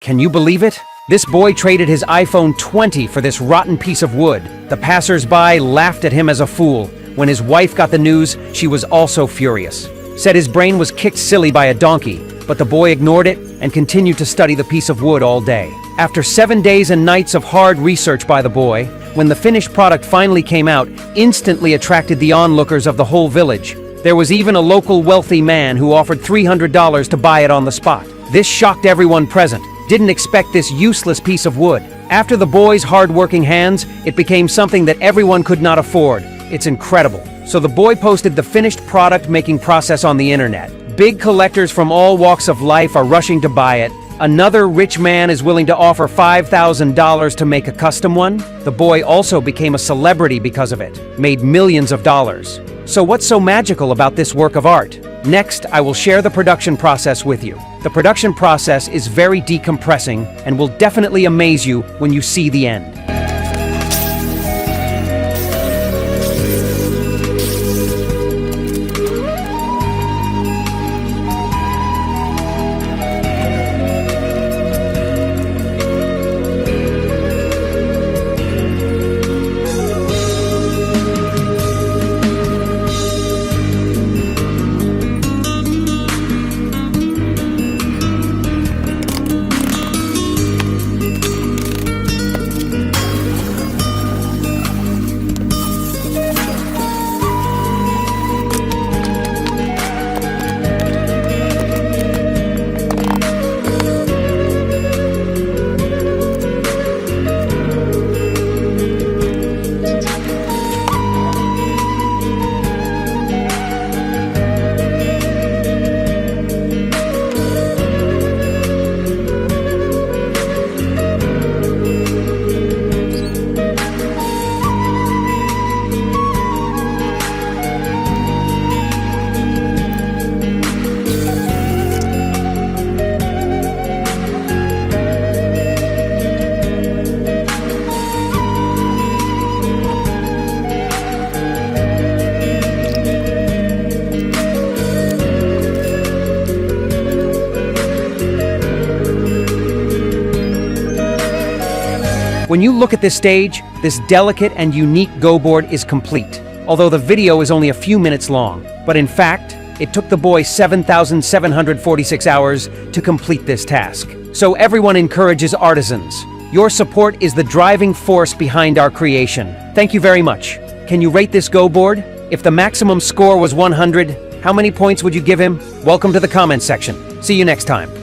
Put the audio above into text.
Can you believe it? This boy traded his iPhone 20 for this rotten piece of wood. The passers-by laughed at him as a fool. When his wife got the news, she was also furious. Said his brain was kicked silly by a donkey, but the boy ignored it and continued to study the piece of wood all day. After 7 days and nights of hard research by the boy, when the finished product finally came out, instantly attracted the onlookers of the whole village. There was even a local wealthy man who offered $300 to buy it on the spot. This shocked everyone present. Didn't expect this useless piece of wood. After the boy's hard-working hands, it became something that everyone could not afford. It's incredible. So the boy posted the finished product-making process on the internet. Big collectors from all walks of life are rushing to buy it. Another rich man is willing to offer $5,000 to make a custom one. The boy also became a celebrity because of it, made millions of dollars. So what's so magical about this work of art? Next, I will share the production process with you. The production process is very decompressing and will definitely amaze you when you see the end. When you look at this stage, this delicate and unique Go board is complete, although the video is only a few minutes long. But in fact, it took the boy 7,746 hours to complete this task. So everyone encourages artisans. Your support is the driving force behind our creation. Thank you very much. Can you rate this Go board? If the maximum score was 100, how many points would you give him? Welcome to the comments section. See you next time.